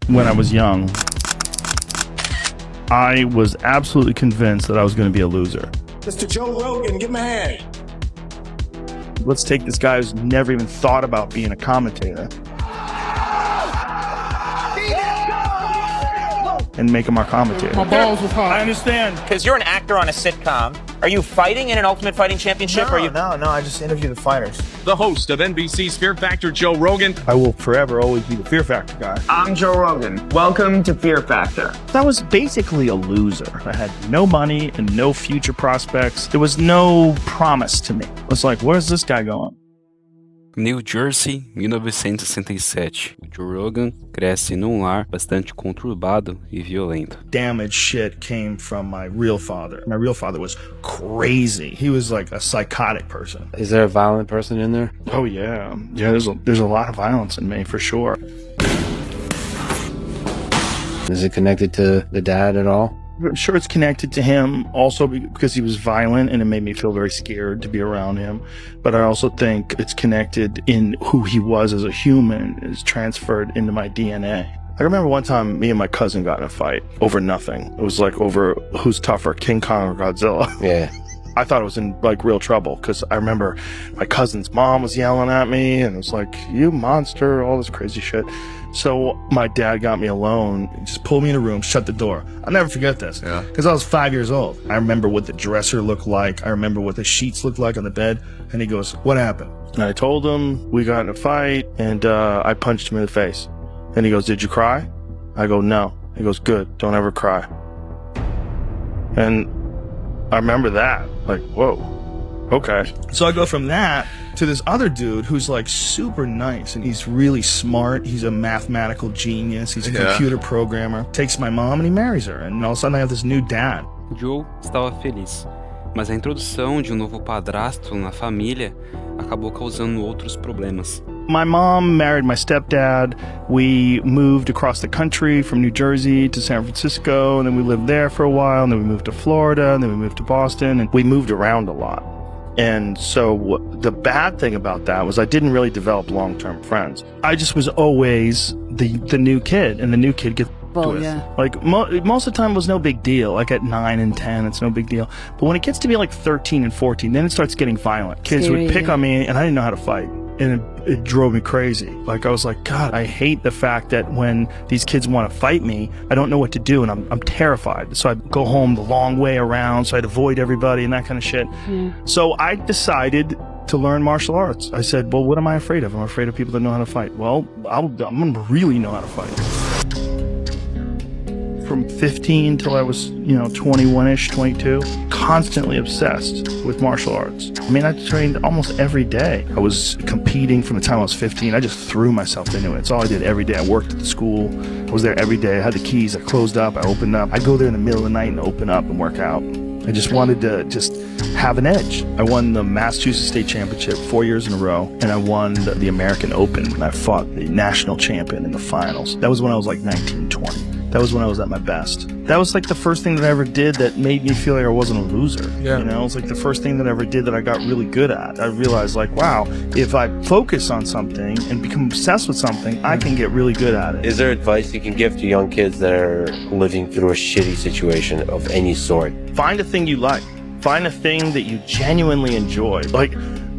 when I was young, I was absolutely convinced that I was going to be a loser. Mr. Joe Rogan, give him a hand. Let's take this guy who's never even thought about being a commentator and make him our commentator. My balls was hot. I understand. Because you're an actor on a sitcom. Are you fighting in an Ultimate Fighting Championship? No, I just interview the fighters. The host of NBC's Fear Factor, Joe Rogan. I will forever always be the Fear Factor guy. I'm Joe Rogan. Welcome to Fear Factor. I was basically a loser. I had no money and no future prospects. There was no promise to me. It was like, where's this guy going? New Jersey, 1967. O Joe Rogan cresce num lar bastante conturbado e violento. Damaged shit came from my real father. My real father was crazy. He was like a psychotic person. Is there a violent person in there? Oh yeah. Yeah, there's a lot of violence in me for sure. Is it connected to the dad at all? I'm sure it's connected to him also because he was violent and it made me feel very scared to be around him. But I also think it's connected in who he was as a human is transferred into my DNA. I remember one time me and my cousin got in a fight over nothing. It was like over who's tougher, King Kong or Godzilla. Yeah. I thought I was in like real trouble because I remember my cousin's mom was yelling at me and it was like, you monster, all this crazy shit. So my dad got me alone, just pulled me in a room, shut the door. I'll never forget this because I was 5 years old. I remember what the dresser looked like. I remember what the sheets looked like on the bed. And he goes, what happened? And I told him we got in a fight and I punched him in the face. And he goes, did you cry? I go, no. He goes, good, don't ever cry. And I remember that, like, whoa, okay. So I go from that to this other dude who's like super nice and he's really smart. He's a mathematical genius. He's a computer programmer. Takes my mom and he marries her. And all of a sudden I have this new dad. Joe estava feliz, mas a introdução de novo padrasto na família acabou causando outros problemas. My mom married my stepdad. We moved across the country from New Jersey to San Francisco, and then we lived there for a while, and then we moved to Florida, and then we moved to Boston, and we moved around a lot. And so the bad thing about that was I didn't really develop long-term friends. I just was always the new kid, and the new kid gets with. Yeah. Like most of the time it was no big deal. Like at 9 and 10, it's no big deal. But when it gets to be like 13 and 14, then it starts getting violent. Kids would pick on me, and I didn't know how to fight. And it drove me crazy. Like I was like, God, I hate the fact that when these kids want to fight me, I don't know what to do, and I'm terrified. So I go home the long way around, so I'd avoid everybody and that kind of shit. So I decided to learn martial arts. I said, well, what am I afraid of? I'm afraid of people that know how to fight. Well, I'm gonna really know how to fight. From 15 till I was, 21-ish, 22, constantly obsessed with martial arts. I mean, I trained almost every day. I was competing from the time I was 15. I just threw myself into it. It's all I did every day. I worked at the school. I was there every day. I had the keys. I closed up. I opened up. I'd go there in the middle of the night and open up and work out. I just wanted to just have an edge. I won the Massachusetts State Championship 4 years in a row, and I won the American Open, and I fought the national champion in the finals. That was when I was like 19, 20. That was when I was at my best. That was like the first thing that I ever did that made me feel like I wasn't a loser. Yeah. It was like the first thing that I ever did that I got really good at. I realized like, wow, if I focus on something and become obsessed with something, I can get really good at it. Is there advice you can give to young kids that are living through a shitty situation of any sort? Find a thing you like. Find a thing that you genuinely enjoy. Like,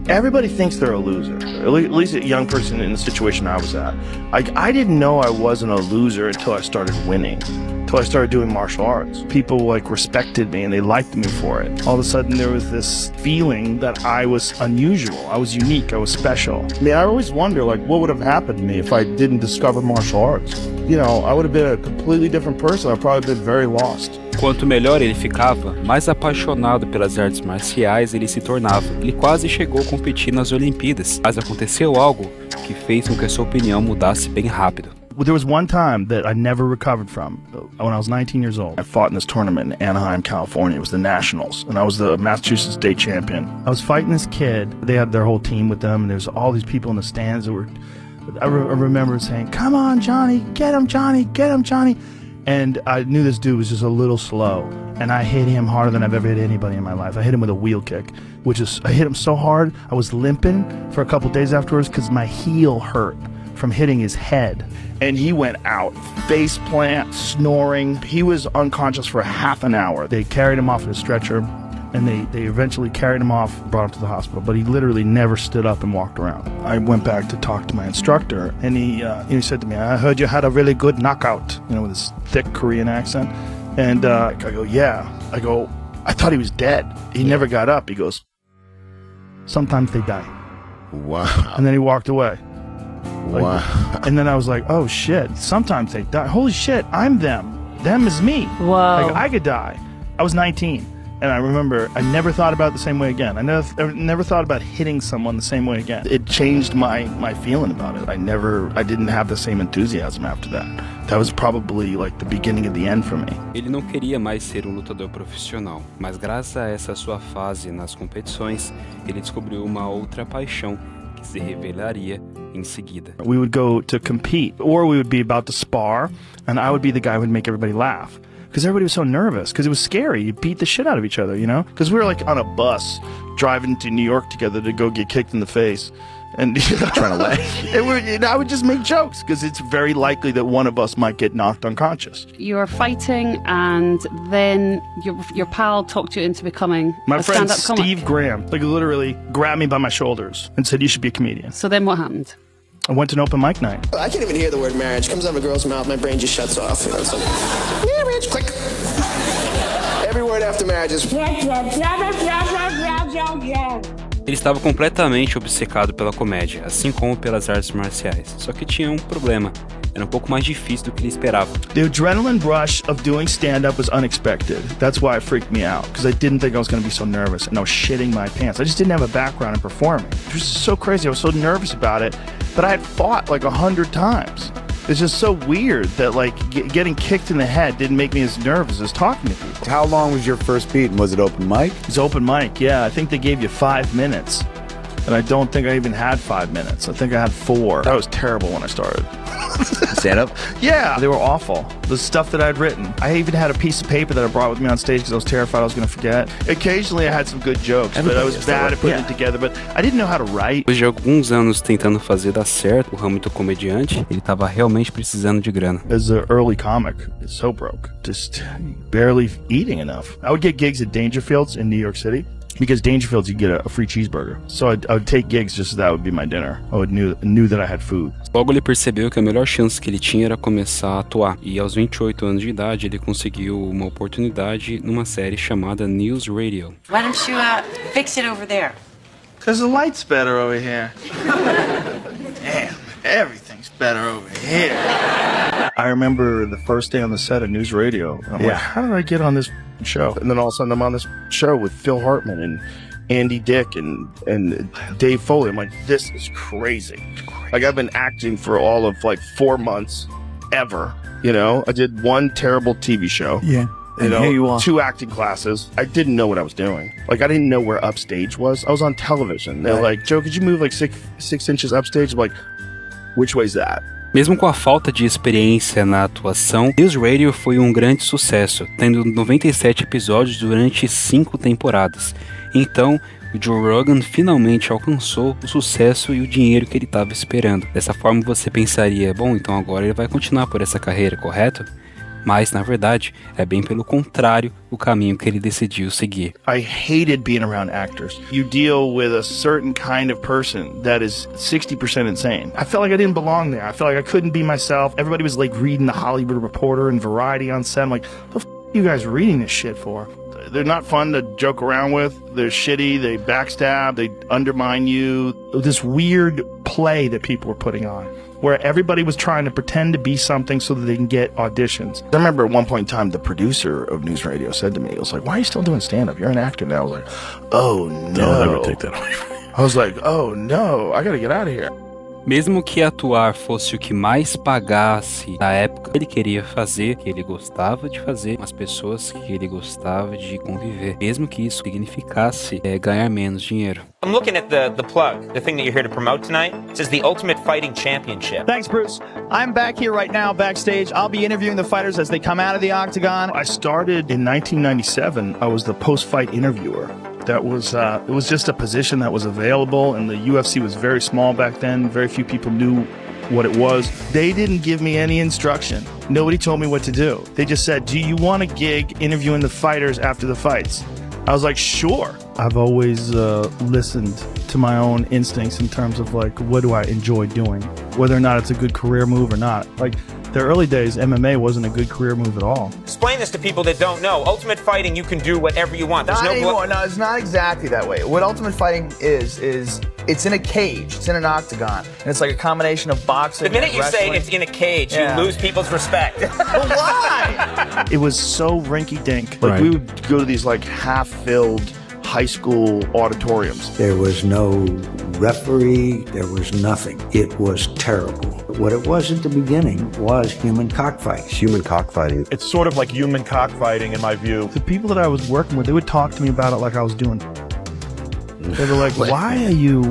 everybody thinks they're a loser, at least a young person in the situation I was at. I didn't know I wasn't a loser until I started winning, until I started doing martial arts. People respected me and they liked me for it. All of a sudden there was this feeling that I was unusual, I was unique, I was special. I mean, I always wonder what would have happened to me if I didn't discover martial arts. I would have been a completely different person. I'd probably been very lost. Quanto melhor ele ficava, mais apaixonado pelas artes marciais ele se tornava. Ele quase chegou a competir nas Olimpíadas, mas aconteceu algo que fez com que a sua opinião mudasse bem rápido. There was one time that I never recovered from. When I was 19 years old, I fought in this tournament in Anaheim, California. It was the Nationals, and I was the Massachusetts State Champion. I was fighting this kid. They had their whole team with them, and there's all these people in the stands that were... I remember saying, come on, Johnny, get him, Johnny, get him, Johnny. And I knew this dude was just a little slow, and I hit him harder than I've ever hit anybody in my life. I hit him with a wheel kick, I hit him so hard, I was limping for a couple days afterwards because my heel hurt from hitting his head. And he went out, face plant, snoring. He was unconscious for half an hour. They carried him off in a stretcher, and they eventually carried him off, brought him to the hospital. But he literally never stood up and walked around. I went back to talk to my instructor, and he said to me, "I heard you had a really good knockout," with this thick Korean accent. And I go, "Yeah." I go, "I thought he was dead. He never got up." He goes, "Sometimes they die." Wow. And then he walked away. Wow. And then I was like, "Oh shit, sometimes they die. Holy shit, I'm them. Them is me." Wow. Like, I could die. I was 19. And I remember I never thought about it the same way again. I never thought about hitting someone the same way again. It changed my feeling about it. I didn't have the same enthusiasm after that. That was probably like the beginning of the end for me. Ele não queria mais ser um lutador profissional, mas graças a essa sua fase nas competições, ele descobriu uma outra paixão que se revelaria em seguida. We would go to compete, or we would be about to spar, and I would be the guy who would make everybody laugh. Because everybody was so nervous, because it was scary. You beat the shit out of each other, Because we were like on a bus driving to New York together to go get kicked in the face. And Trying to laugh. I would just make jokes, because it's very likely that one of us might get knocked unconscious. You were fighting, and then your pal talked you into becoming My a friend stand-up comic. Steve Graham, literally grabbed me by my shoulders and said, "You should be a comedian." So then what happened? I went to an open mic night. I can't even hear the word marriage. It comes out of a girl's mouth, my brain just shuts off. It's like, marriage, click. Every word after marriage is... Ele estava completamente obcecado pela comédia, assim como pelas artes marciais. Só que tinha um problema. Era um pouco mais difícil do que ele esperava. The adrenaline rush of doing stand-up was unexpected. That's why it freaked me out, because I didn't think I was going to be so nervous, and I was shitting my pants. I just didn't have a background in performing. It was so crazy. I was so nervous about it, but I had fought like 100 times. It's just so weird that getting kicked in the head didn't make me as nervous as talking to people. How long was your first beat? Was it open mic? It was open mic, yeah. I think they gave you 5 minutes. And I don't think I even had 5 minutes. I think I had 4. That was terrible when I started. Stand up? Yeah, they were awful. The stuff that I'd written. I even had a piece of paper that I brought with me on stage because I was terrified I was going to forget. Occasionally I had some good jokes, but I was bad at putting it together. But I didn't know how to write. Depois de alguns anos tentando fazer dar certo o ramo do comediante, ele estava realmente precisando de grana. As an early comic, so broke. Just barely eating enough. I would get gigs at Dangerfields in New York City. Because Dangerfields, you get a free cheeseburger. So I would take gigs just so that would be my dinner. I knew that I had food. Logo ele percebeu que a melhor chance que ele tinha era começar a atuar. E aos 28 anos de idade, ele conseguiu uma oportunidade numa série chamada News Radio. Why don't you fix it over there? Because the light's better over here. Damn, everything's better over here. I remember the first day on the set of News Radio. I'm like, how did I get on this show? And then all of a sudden I'm on this show with Phil Hartman and Andy Dick and Dave Foley. I'm like, this is crazy. Like, I've been acting for all of 4 months ever. I did one terrible TV show. Yeah. And here you are. 2 acting classes. I didn't know what I was doing. I didn't know where upstage was. I was on television. They're like, "Joe, could you move 6 inches upstage?" I'm like, which way's that? Mesmo com a falta de experiência na atuação, News Radio foi um grande sucesso, tendo 97 episódios durante 5 temporadas. Então, o Joe Rogan finalmente alcançou o sucesso e o dinheiro que ele estava esperando. Dessa forma você pensaria, bom, então agora ele vai continuar por essa carreira, correto? Mas, na verdade, é bem pelo contrário o caminho que ele decidiu seguir. I hated being around actors. You deal with a certain kind of person that is 60% insane. I felt like I didn't belong there. I felt like I couldn't be myself. Everybody was reading the Hollywood Reporter and Variety on set. I'm like, what the f*** are you guys reading this shit for? They're not fun to joke around with. They're shitty. They backstab. They undermine you. This weird play that people were putting on, where everybody was trying to pretend to be something so that they can get auditions. I remember at one point in time, the producer of News Radio said to me, he was like, "Why are you still doing stand-up? You're an actor now." I was like, "Oh, no." I'll never take that away from you. I was like, "Oh, no. I gotta get out of here." Mesmo que atuar fosse o que mais pagasse na época, ele queria fazer o que ele gostava de fazer com as pessoas que ele gostava de conviver, mesmo que isso significasse ganhar menos dinheiro. I'm looking at the plug, the thing that you're here to promote tonight. It says the Ultimate Fighting Championship. Thanks, Bruce. I'm back here right now backstage. I'll be interviewing the fighters as they come out of the octagon. I started in 1997. I was the post-fight interviewer. That was, it was just a position that was available, and the UFC was very small back then. Very few people knew what it was. They didn't give me any instruction. Nobody told me what to do. They just said, do you want a gig interviewing the fighters after the fights? I was like, sure. I've always listened to my own instincts in terms of like, what do I enjoy doing? Whether or not it's a good career move or not. Like, the early days, MMA wasn't a good career move at all. Explain this to people that don't know. Ultimate Fighting, you can do whatever you want. Not anymore. No, it's not exactly that way. What Ultimate Fighting is it's in a cage. It's in an octagon. And it's like a combination of boxing and The minute wrestling. you say it's in a cage, you lose people's respect. But why? It was so rinky-dink. Like, we would go to these like half-filled high school auditoriums. There was no referee, there was nothing. It was terrible. What it was at the beginning was human cockfights. Human cockfighting. It's sort of like human cockfighting in my view. The people that I was working with, they would talk to me about it like I was doing. They were like, why are you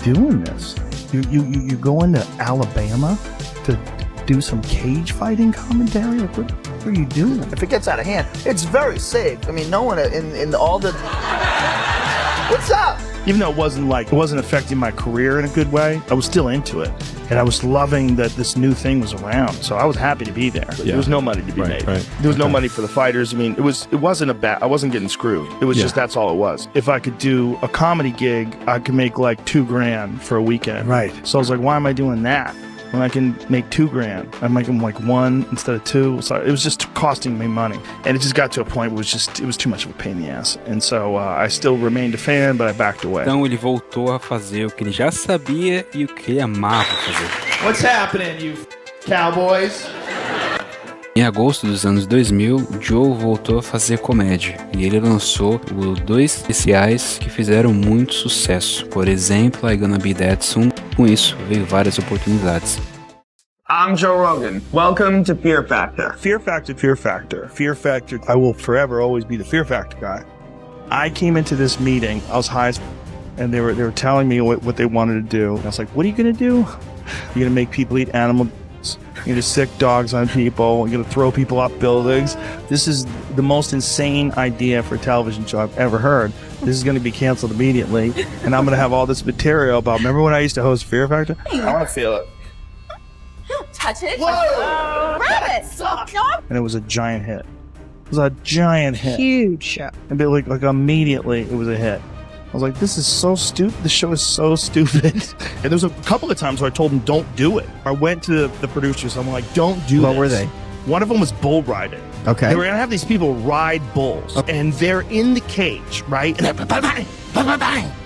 doing this? You go into Alabama to do some cage fighting commentary? Like, what are you doing? If it gets out of hand, it's very safe. I mean, no one in all the... What's up? Even though it wasn't affecting my career in a good way, I was still into it. And I was loving that this new thing was around. So I was happy to be there. Yeah. There was no money to be made. Right. There was no money for the fighters. I mean, it wasn't I wasn't getting screwed. It was just, that's all it was. If I could do a comedy gig, I could make like $2,000 for a weekend. Right. So I was like, why am I doing that? When I can make $2,000, I'm making like $1 instead of $2. So it was just costing me money, and it just got to a point where it was too much of a pain in the ass. And so I still remained a fan, but I backed away. Então ele voltou a fazer o que ele já sabia e o que ele amava fazer. What's happening, you cowboys? Em agosto dos anos 2000, Joe voltou a fazer comédia e ele lançou dois especiais que fizeram muito sucesso. Por exemplo, I Gonna Be That Soon. Com isso, veio várias oportunidades. I'm Joe Rogan. Welcome to Fear Factor. Fear Factor, Fear Factor. Fear Factor, I will forever always be the Fear Factor guy. I came into this meeting, I was high as and they were telling me what they wanted to do. And I was like, what are you going to do? You're going to make people eat animal. You're going to stick dogs on people. You're going to throw people off buildings. This is the most insane idea for a television show I've ever heard. This is going to be canceled immediately. And I'm going to have all this material about, remember when I used to host Fear Factor? I want to feel it. Don't touch it. Whoa! Rabbit! No. And it was a giant hit. It was a giant hit. Huge show. And like immediately it was a hit. I was like, this is so stupid. This show is so stupid. And there was a couple of times where I told them, don't do it. I went to the producers. I'm like, don't do this. What were they? One of them was bull riding. Okay. They were going to have these people ride bulls. Okay. And they're in the cage, right? And they're bang, bang, bang,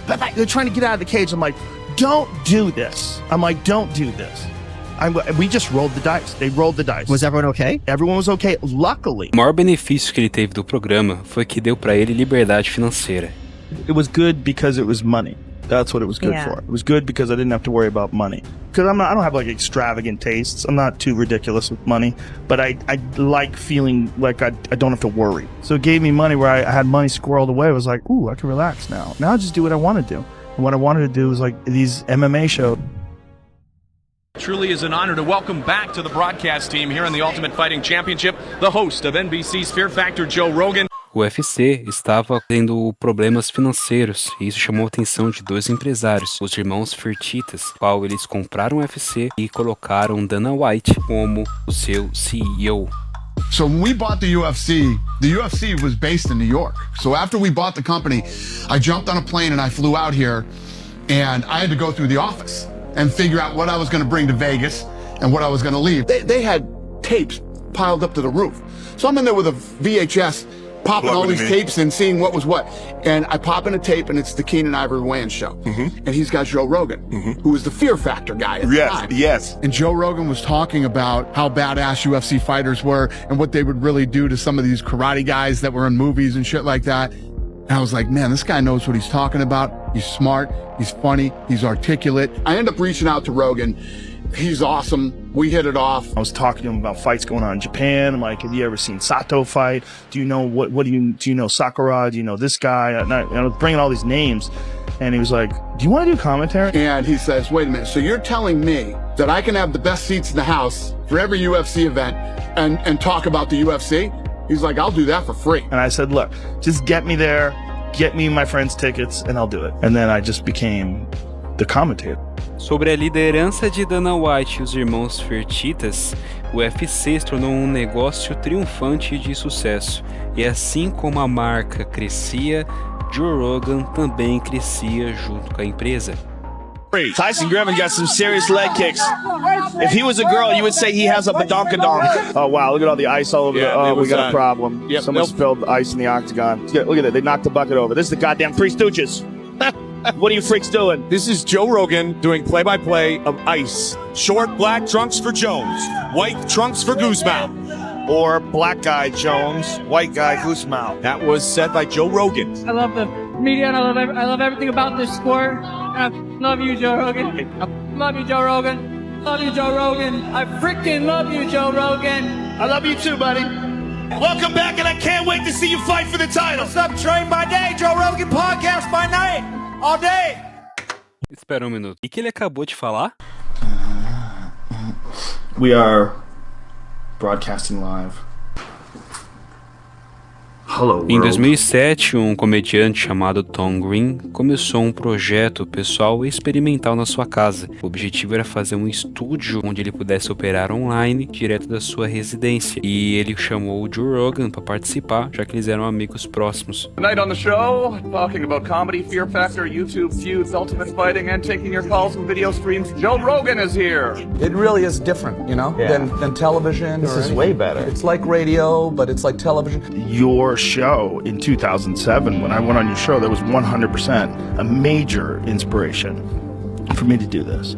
bang. They're trying to get out of the cage. I'm like, don't do this. I'm like, don't do this. We just rolled the dice. They rolled the dice. Was everyone okay? Everyone was okay. Luckily. O maior benefício que ele teve do programa foi que deu para ele liberdade financeira. It was good because it was money. That's what it was good for. It was good because I didn't have to worry about money. Because I don't have like extravagant tastes. I'm not too ridiculous with money, but I like feeling like I don't have to worry. So it gave me money where I had money squirreled away. I was like, ooh, I can relax now. Now I just do what I want to do. And what I wanted to do was like these MMA shows. Truly is an honor to welcome back to the broadcast team here in the Ultimate Fighting Championship, the host of NBC's Fear Factor, Joe Rogan. O UFC estava tendo problemas financeiros e isso chamou a atenção de dois empresários, os irmãos Fertitas, qual eles compraram o UFC e colocaram Dana White como o seu CEO. So when we bought the UFC was based in New York. So after we bought the company, I jumped on a plane and I flew out here and I had to go through the office and figure out what I was going to bring to Vegas and what I was going to leave. They had tapes piled up to the roof. So I'm in there with a VHS popping all these tapes and seeing what was what. And I pop in a tape and it's the Keenan Ivory Wayans show. And he's got Joe Rogan, who was the Fear Factor guy at the time. Yes. And Joe Rogan was talking about how badass UFC fighters were and what they would really do to some of these karate guys that were in movies and shit like that. And I was like, man, this guy knows what he's talking about. He's smart, he's funny, he's articulate. I end up reaching out to Rogan. He's awesome. We hit it off. I was talking to him about fights going on in Japan. I'm like, have you ever seen Sato fight? Do you know do you know Sakura? Do you know this guy? And I was bringing all these names. And he was like, do you want to do commentary? And he says, wait a minute. So you're telling me that I can have the best seats in the house for every UFC event and talk about the UFC? He's like, I'll do that for free. And I said, look, just get me there, get me my friends' tickets, and I'll do it. And then I just became the commentator. Sobre a liderança de Dana White e os irmãos Fertitas, o UFC se tornou um negócio triunfante de sucesso. E assim como a marca crescia, Joe Rogan também crescia junto com a empresa. Tyson Griffin got some serious leg kicks. If he was a girl, you would say he has a badonkadonk. Oh, wow. Look at all the ice all over Yeah, we got a problem. Yep, Someone spilled ice in the octagon. Look at that. They knocked the bucket over. This is the goddamn Three Stooges. What are you freaks doing? This is Joe Rogan doing play-by-play of ice. Short black trunks for Jones, white trunks for Goosemouth. Or black guy Jones, white guy Goosemouth. That was said by Joe Rogan. I love the media and I love everything about this sport. I love you, Joe Rogan. I love you, Joe Rogan. Love you, Joe Rogan. I freaking love you, Joe Rogan. I love you too, buddy. Welcome back, and I can't wait to see you fight for the title. What's up, Train by day, Joe Rogan podcast by night, all day. Espera um minuto. E que ele acabou de falar? We are broadcasting live. Hello, Em 2007, um comediante chamado Tom Green começou um projeto pessoal experimental na sua casa. O objetivo era fazer um estúdio onde ele pudesse operar online direto da sua residência. E ele chamou o Joe Rogan para participar, já que eles eram amigos próximos. Tonight on the show, talking about comedy, Fear Factor, YouTube feuds, Ultimate Fighting, and taking your calls from video streams. Joe Rogan is here. It really is different, you know, than television. This is way better. It's like radio, but it's like television. Your show in 2007, when I went on your show, that was 100% a major inspiration for me to do this.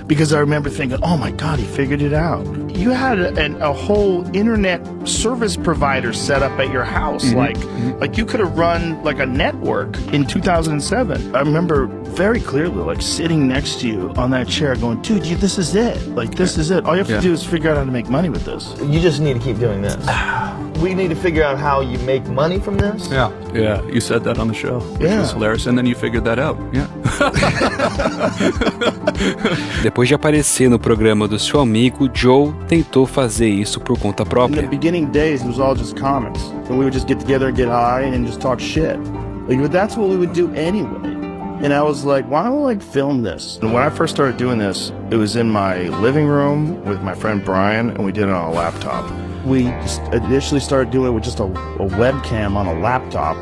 Because I remember thinking, oh my God, he figured it out. You had a whole internet service provider set up at your house. Like you could have run like a network in 2007. I remember very clearly like sitting next to you on that chair going, dude, this is it. Like, this is it. All you have to do is figure out how to make money with this. You just need to keep doing this. We need to figure out how you make money from this. Yeah, you said that on the show, which was hilarious, and then you figured that out. Yeah. Depois de aparecer no programa do seu amigo, Joe tentou fazer isso por conta In própria. the beginning days, it was all just comics. And we would just get together and get high and just talk shit. Like, that's what we would do anyway. And I was like, why don't we like film this? And when I first started doing this, it was in my living room with my friend Brian, and we did it on a laptop. We just initially started doing it with just a webcam on a laptop,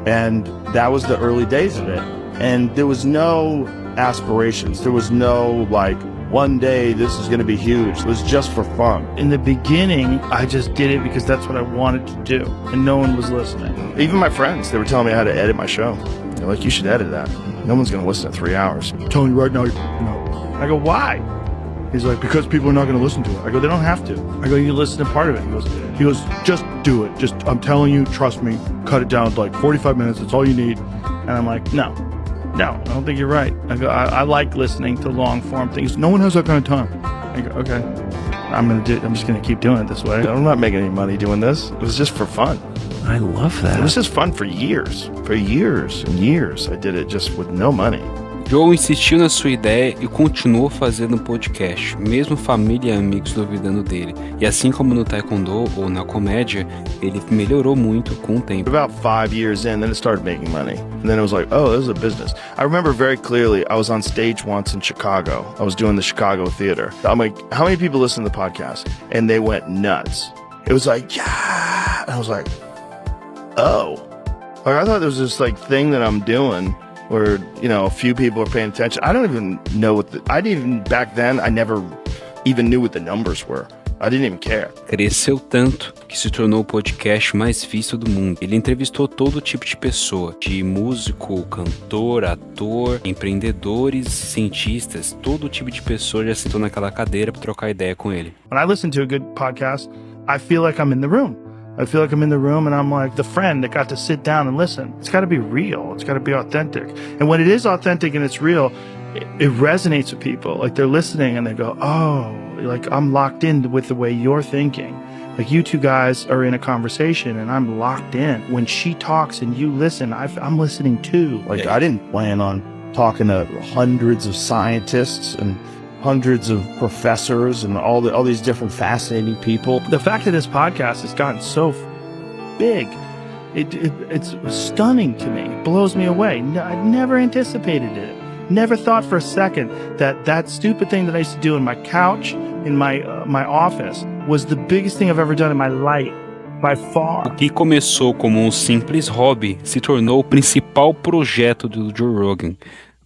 and that was the early days of it. And there was no aspirations. There was no like, one day this is going to be huge. It was just for fun. In the beginning, I just did it because that's what I wanted to do, and no one was listening. Even my friends, they were telling me how to edit my show. They're like, you should edit that. No one's going to listen to 3 hours. I'm telling you right now, no. I go, why? He's like, because people are not going to listen to it. I go, they don't have to. I go, you listen to part of it. He goes, just do it. Just, I'm telling you, trust me, cut it down to like 45 minutes. That's all you need. And I'm like, no, I don't think you're right. I go, I like listening to long form things. No one has that kind of time. I go, okay, I'm just going to keep doing it this way. I'm not making any money doing this. It was just for fun. I love that. It was just fun for years. For years and years. I did it just with no money. Joe insistiu na sua ideia e continuou fazendo um podcast, mesmo família e amigos duvidando dele. E assim como no taekwondo ou na comédia, ele melhorou muito com o tempo. About 5 years in, then it started making money. And then it was like, oh, this is a business. I remember very clearly, I was on stage once in Chicago. I was doing the Chicago theater. I'm like, how many people listen to the podcast? And they went nuts. It was like, yeah. And I was like, oh. Like, I thought there was this like thing that I'm doing where, you know, a few people are paying attention. I don't even know back then, I never even knew what the numbers were. I didn't even care. Cresceu tanto que se tornou o podcast mais visto do mundo. Ele entrevistou todo tipo de pessoa, de músico, cantor, ator, empreendedores, cientistas. Todo tipo de pessoa já sentou naquela cadeira para trocar ideia com ele. When I listen to a good podcast, I feel like I'm in the room. I feel like I'm in the room and I'm like the friend that got to sit down and listen. It's got to be real. It's got to be authentic. And when it is authentic and it's real, it resonates with people. Like they're listening and they go, oh, like I'm locked in with the way you're thinking. Like you two guys are in a conversation and I'm locked in. When she talks and you listen, I'm listening too. Like I didn't plan on talking to hundreds of scientists and hundreds of professors and all these different fascinating people. The fact that this podcast has gotten so big, it's stunning to me. It blows me away. I never anticipated it. Never thought for a second that stupid thing that I used to do in my couch, in my office, was the biggest thing I've ever done in my life, by far. O que começou como um simples hobby se tornou o principal projeto do Joe Rogan.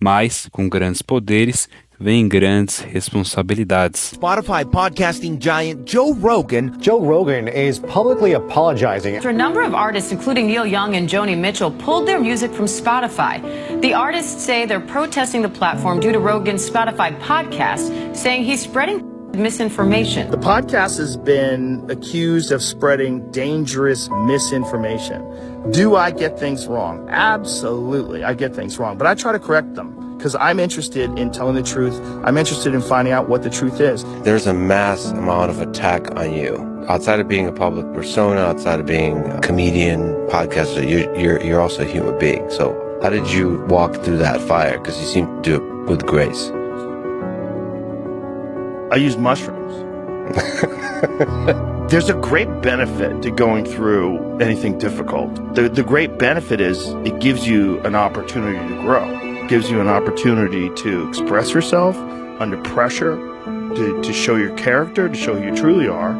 Mas, com grandes poderes, vem grandes responsabilidades. Spotify podcasting giant Joe Rogan. Joe Rogan is publicly apologizing. After a number of artists, including Neil Young and Joni Mitchell, pulled their music from Spotify. The artists say they're protesting the platform due to Rogan's Spotify podcast, saying he's spreading misinformation. The podcast has been accused of spreading dangerous misinformation. Do I get things wrong? Absolutely, I get things wrong, but I try to correct them. Because I'm interested in telling the truth. I'm interested in finding out what the truth is. There's a mass amount of attack on you. Outside of being a public persona, outside of being a comedian, podcaster, you're also a human being. So how did you walk through that fire? Because you seem to do it with grace. I use mushrooms. There's a great benefit to going through anything difficult. The great benefit is it gives you an opportunity to grow. Gives you an opportunity to express yourself under pressure, to show your character, to show who you truly are,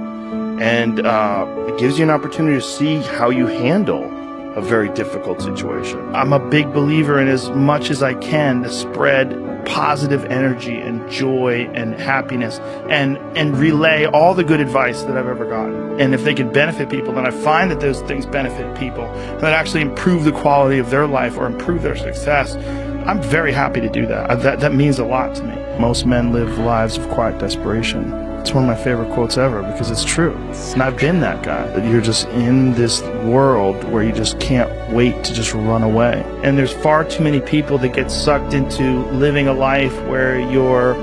and it gives you an opportunity to see how you handle a very difficult situation. I'm a big believer in, as much as I can, to spread positive energy and joy and happiness and relay all the good advice that I've ever gotten. And if they can benefit people, then I find that those things benefit people that actually improve the quality of their life or improve their success. I'm very happy to do that. That means a lot to me. Most men live lives of quiet desperation. It's one of my favorite quotes ever because it's true. And I've been that guy. That you're just in this world where you just can't wait to just run away. And there's far too many people that get sucked into living a life where you're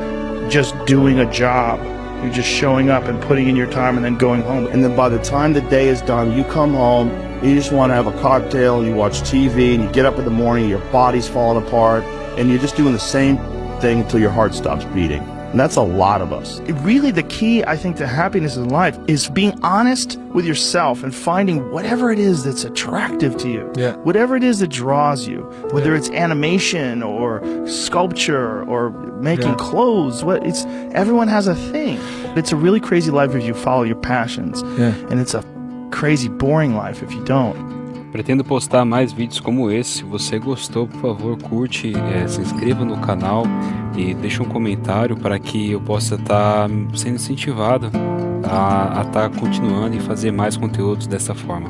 just doing a job. You're just showing up and putting in your time and then going home. And then by the time the day is done, you come home, you just want to have a cocktail, you watch TV, and you get up in the morning, your body's falling apart, and you're just doing the same thing until your heart stops beating. And that's a lot of us. Really, the key, I think, to happiness in life is being honest with yourself and finding whatever it is that's attractive to you. Yeah. Whatever it is that draws you, whether it's animation or sculpture or making clothes. Everyone has a thing. It's a really crazy life if you follow your passions. Yeah. And it's a crazy, boring life if you don't. Pretendo postar mais vídeos como esse. Se você gostou, por favor, curte, se inscreva no canal e deixe um comentário para que eu possa estar sendo incentivado a estar continuando e fazer mais conteúdos dessa forma.